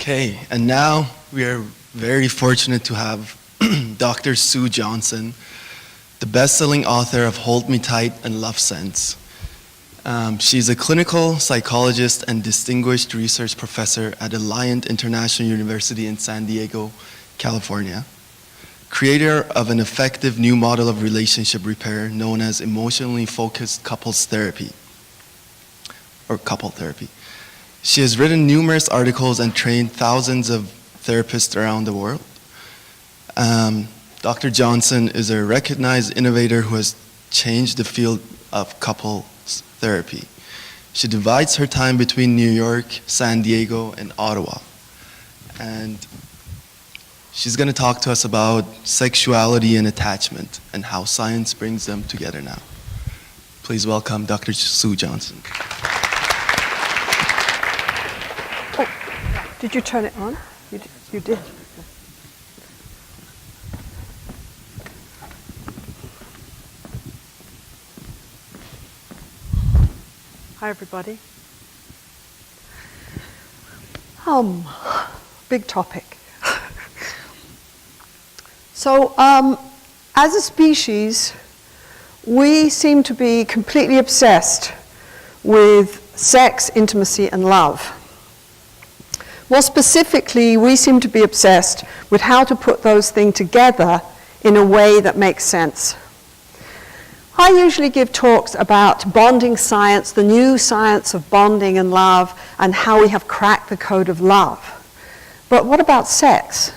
Okay, and now we are very fortunate to have Dr. Sue Johnson, the best-selling author of Hold Me Tight and Love Sense. She's a clinical psychologist and distinguished research professor at Alliant International University in San Diego, California. Creator of an effective new model of relationship repair known as emotionally focused couples therapy, or couple therapy. She has written numerous articles and trained thousands of therapists around the world. Dr. Johnson is a recognized innovator who has changed the field of couples therapy. She divides her time between New York, San Diego, and Ottawa. And she's going to talk to us about sexuality and attachment and how science brings them together now. Please welcome Dr. Sue Johnson. Did you turn it on? You did. Hi, everybody. Big topic. So, as a species, we seem to be completely obsessed with sex, intimacy, and love. More specifically, we seem to be obsessed with how to put those things together in a way that makes sense. I usually give talks about bonding science, the new science of bonding and love, and how we have cracked the code of love. But what about sex?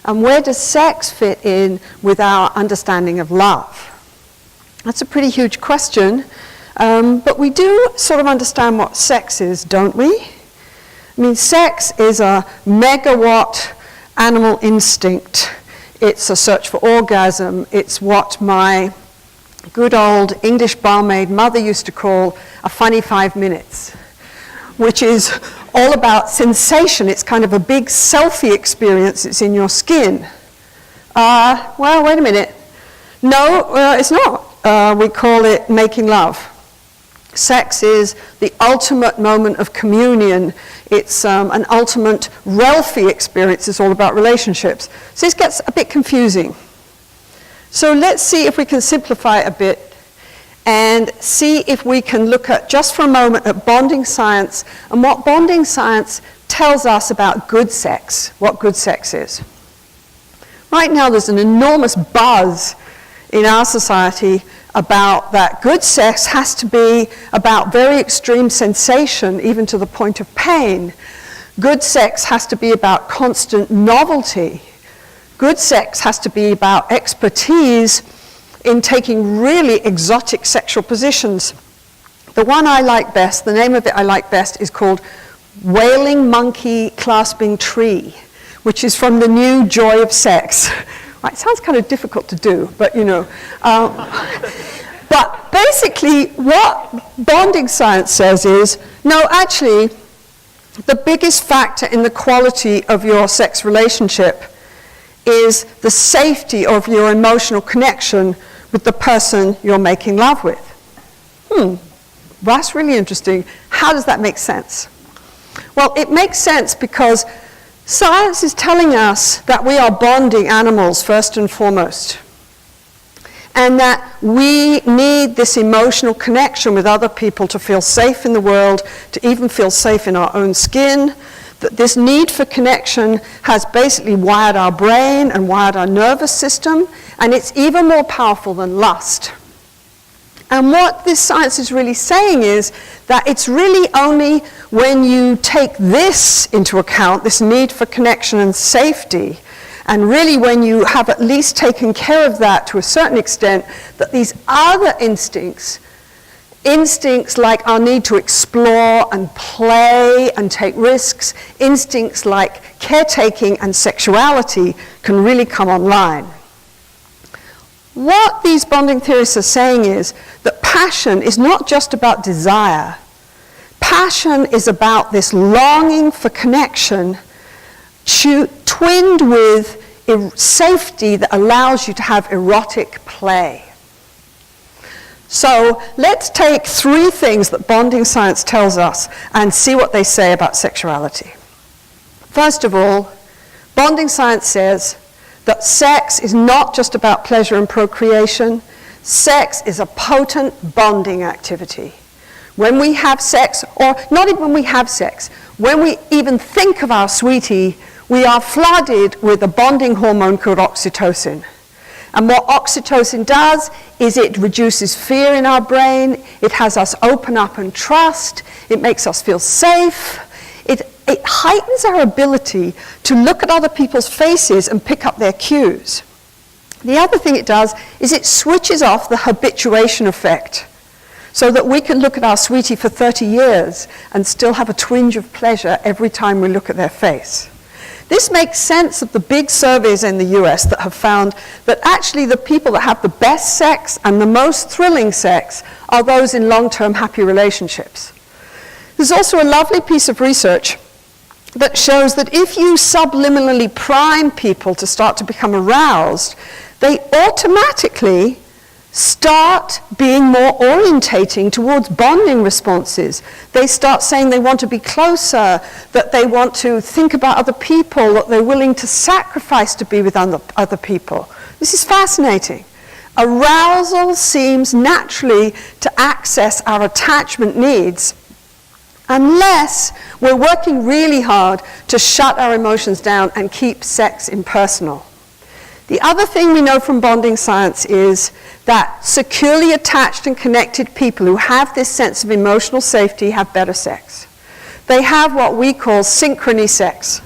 And where does sex fit in with our understanding of love? That's a pretty huge question, but we do sort of understand what sex is, don't we? I mean, sex is a megawatt animal instinct. It's a search for orgasm. It's what my good old English barmaid mother used to call a funny 5 minutes, which is all about sensation. It's kind of a big selfie experience. It's in your skin. Well, wait a minute. No, it's not. We call it making love. Sex is the ultimate moment of communion. It's an ultimate Relfie experience. It's all about relationships. So this gets a bit confusing. So let's see if we can simplify it a bit and see if we can look at, just for a moment, at bonding science and what bonding science tells us about good sex, what good sex is. Right now there's an enormous buzz in our society about that good sex has to be about very extreme sensation, even to the point of pain. Good sex has to be about constant novelty. Good sex has to be about expertise in taking really exotic sexual positions. The one I like best, the name of it I like best, is called Wailing Monkey Clasping Tree, which is from the new Joy of Sex. Right, it sounds kind of difficult to do, but you know. But basically, what bonding science says is, no, actually, the biggest factor in the quality of your sex relationship is the safety of your emotional connection with the person you're making love with. That's really interesting. How does that make sense? Well, it makes sense because science is telling us that we are bonding animals first and foremost, and that we need this emotional connection with other people to feel safe in the world, to even feel safe in our own skin, that this need for connection has basically wired our brain and wired our nervous system, and it's even more powerful than lust. And what this science is really saying is that it's really only when you take this into account, this need for connection and safety, and really when you have at least taken care of that to a certain extent, that these other instincts like our need to explore and play and take risks, instincts like caretaking and sexuality can really come online. What these bonding theorists are saying is that passion is not just about desire. Passion is about this longing for connection twinned with safety that allows you to have erotic play. So let's take 3 things that bonding science tells us and see what they say about sexuality. First of all, bonding science says that sex is not just about pleasure and procreation. Sex is a potent bonding activity. When we have sex, or not even when we have sex, when we even think of our sweetie, we are flooded with a bonding hormone called oxytocin. And what oxytocin does is it reduces fear in our brain, it has us open up and trust, it makes us feel safe, it heightens our ability to look at other people's faces and pick up their cues. The other thing it does is it switches off the habituation effect, so that we can look at our sweetie for 30 years and still have a twinge of pleasure every time we look at their face. This makes sense of the big surveys in the US that have found that actually the people that have the best sex and the most thrilling sex are those in long-term happy relationships. There's also a lovely piece of research that shows that if you subliminally prime people to start to become aroused, they automatically start being more orientating towards bonding responses. They start saying they want to be closer, that they want to think about other people, that they're willing to sacrifice to be with other people. This is fascinating. Arousal seems naturally to access our attachment needs unless we're working really hard to shut our emotions down and keep sex impersonal. The other thing we know from bonding science is that securely attached and connected people who have this sense of emotional safety have better sex. They have what we call synchrony sex.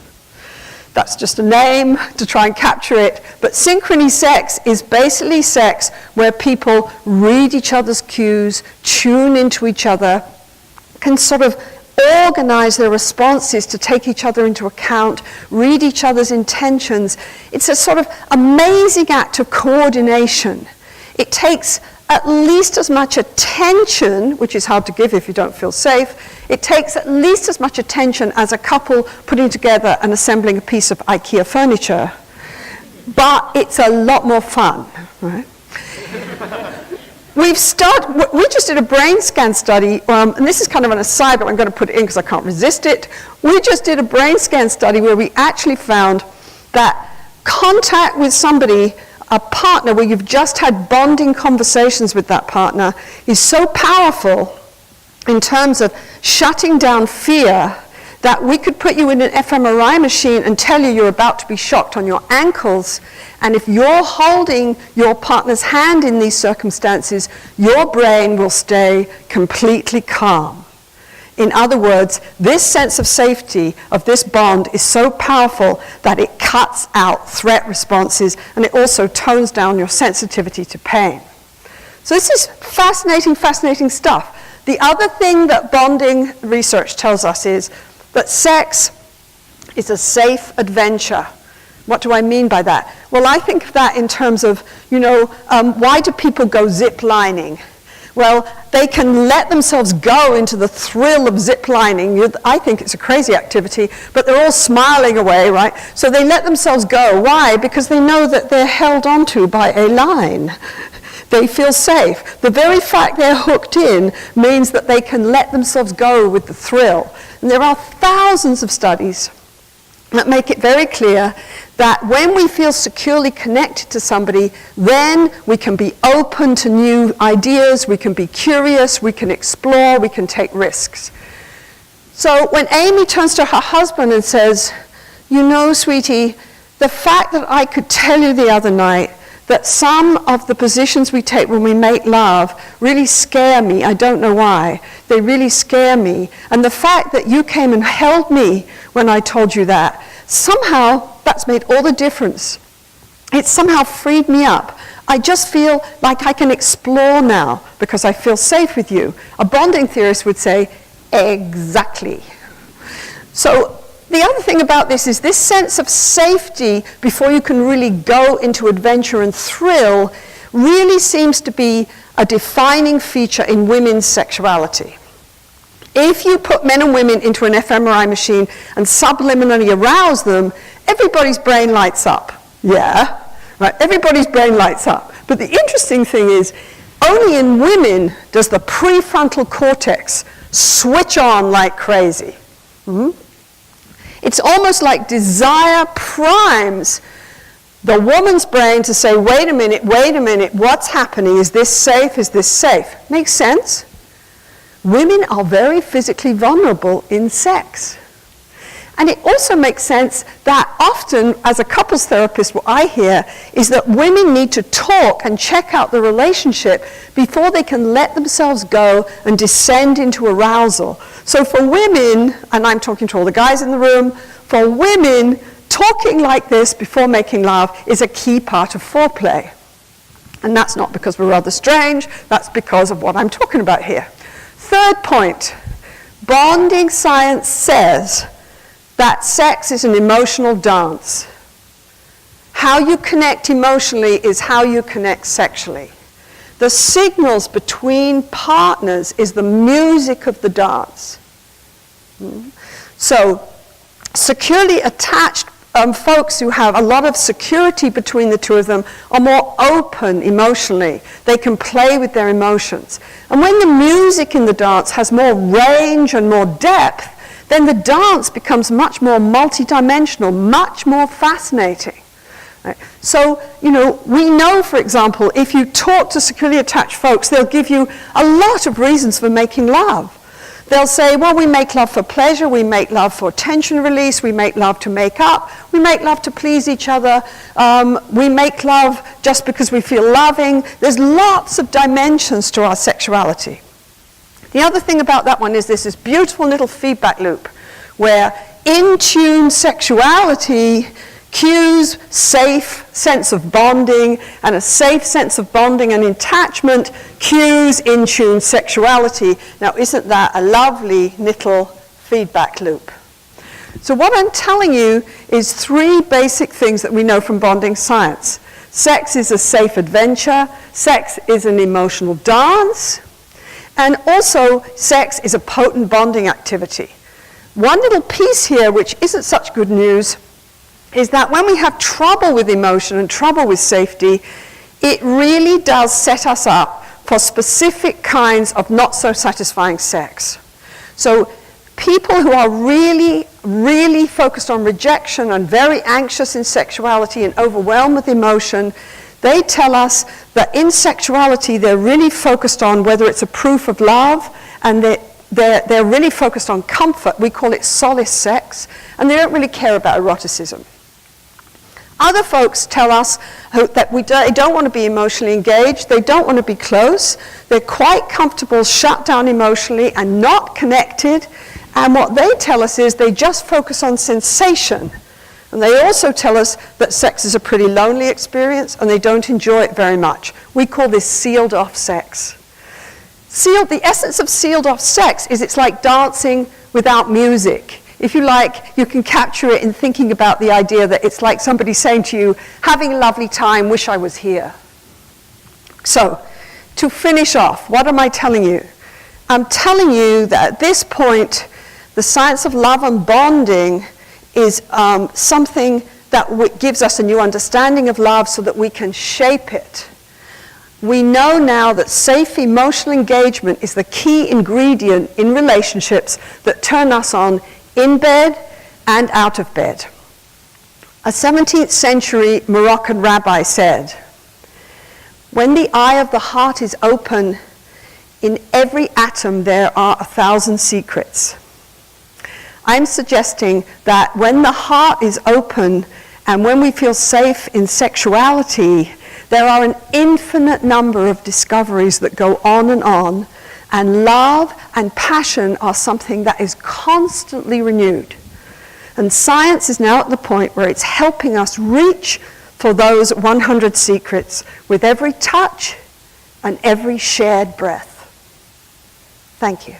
That's just a name to try and capture it, but synchrony sex is basically sex where people read each other's cues, tune into each other, can sort of organize their responses to take each other into account, read each other's intentions. It's a sort of amazing act of coordination. It takes at least as much attention, which is hard to give if you don't feel safe, it takes at least as much attention as a couple putting together and assembling a piece of IKEA furniture, but it's a lot more fun, right? We just did a brain scan study, and this is kind of an aside, but I'm going to put it in because I can't resist it. We just did a brain scan study where we actually found that contact with somebody, a partner where you've just had bonding conversations with that partner, is so powerful in terms of shutting down fear that we could put you in an fMRI machine and tell you you're about to be shocked on your ankles, and if you're holding your partner's hand in these circumstances, your brain will stay completely calm. In other words, this sense of safety of this bond is so powerful that it cuts out threat responses, and it also tones down your sensitivity to pain. So this is fascinating, fascinating stuff. The other thing that bonding research tells us is that sex is a safe adventure. What do I mean by that? Well, I think of that in terms of, why do people go zip lining? Well, they can let themselves go into the thrill of zip lining. I think it's a crazy activity, but they're all smiling away, right? So they let themselves go. Why? Because they know that they're held onto by a line. They feel safe. The very fact they're hooked in means that they can let themselves go with the thrill. And there are thousands of studies that make it very clear that when we feel securely connected to somebody, then we can be open to new ideas, we can be curious, we can explore, we can take risks. So when Amy turns to her husband and says, sweetie, the fact that I could tell you the other night that some of the positions we take when we make love really scare me. I don't know why. They really scare me. And the fact that you came and held me when I told you that, somehow that's made all the difference. It somehow freed me up. I just feel like I can explore now because I feel safe with you. A bonding theorist would say, exactly. So the other thing about this is this sense of safety before you can really go into adventure and thrill really seems to be a defining feature in women's sexuality. If you put men and women into an fMRI machine and subliminally arouse them, everybody's brain lights up. Yeah, right? Everybody's brain lights up. But the interesting thing is, only in women does the prefrontal cortex switch on like crazy. It's almost like desire primes the woman's brain to say, wait a minute, what's happening? Is this safe? Is this safe? Makes sense? Women are very physically vulnerable in sex. And it also makes sense that often, as a couples therapist, what I hear is that women need to talk and check out the relationship before they can let themselves go and descend into arousal. So for women, and I'm talking to all the guys in the room, for women, talking like this before making love is a key part of foreplay. And that's not because we're rather strange, that's because of what I'm talking about here. Third point, bonding science says that sex is an emotional dance. How you connect emotionally is how you connect sexually. The signals between partners is the music of the dance. So, securely attached folks who have a lot of security between the two of them are more open emotionally. They can play with their emotions. And when the music in the dance has more range and more depth, then the dance becomes much more multidimensional, much more fascinating. Right? So, we know, for example, if you talk to securely attached folks, they'll give you a lot of reasons for making love. They'll say, well, we make love for pleasure, we make love for tension release, we make love to make up, we make love to please each other, we make love just because we feel loving. There's lots of dimensions to our sexuality. The other thing about that one is there's this beautiful little feedback loop where in-tune sexuality cues safe sense of bonding, and a safe sense of bonding and attachment cues in-tune sexuality. Now, isn't that a lovely little feedback loop? So what I'm telling you is three basic things that we know from bonding science. Sex is a safe adventure, sex is an emotional dance, and also sex is a potent bonding activity. One little piece here, which isn't such good news, is that when we have trouble with emotion and trouble with safety, it really does set us up for specific kinds of not so satisfying sex. So people who are really, really focused on rejection and very anxious in sexuality and overwhelmed with emotion, they tell us that in sexuality they're really focused on whether it's a proof of love, and they're really focused on comfort. We call it solace sex, and they don't really care about eroticism. Other folks tell us that they don't want to be emotionally engaged, they don't want to be close, they're quite comfortable shut down emotionally and not connected, and what they tell us is they just focus on sensation. And they also tell us that sex is a pretty lonely experience and they don't enjoy it very much. We call this sealed off sex. The essence of sealed off sex is it's like dancing without music. If you like, you can capture it in thinking about the idea that it's like somebody saying to you, having a lovely time, wish I was here. So, to finish off, what am I telling you? I'm telling you that at this point, the science of love and bonding is something that gives us a new understanding of love so that we can shape it. We know now that safe emotional engagement is the key ingredient in relationships that turn us on in bed and out of bed. A 17th century Moroccan rabbi said, "When the eye of the heart is open, in every atom there are 1,000 secrets." I'm suggesting that when the heart is open and when we feel safe in sexuality, there are an infinite number of discoveries that go on, and love and passion are something that is constantly renewed. And science is now at the point where it's helping us reach for those 100 secrets with every touch and every shared breath. Thank you.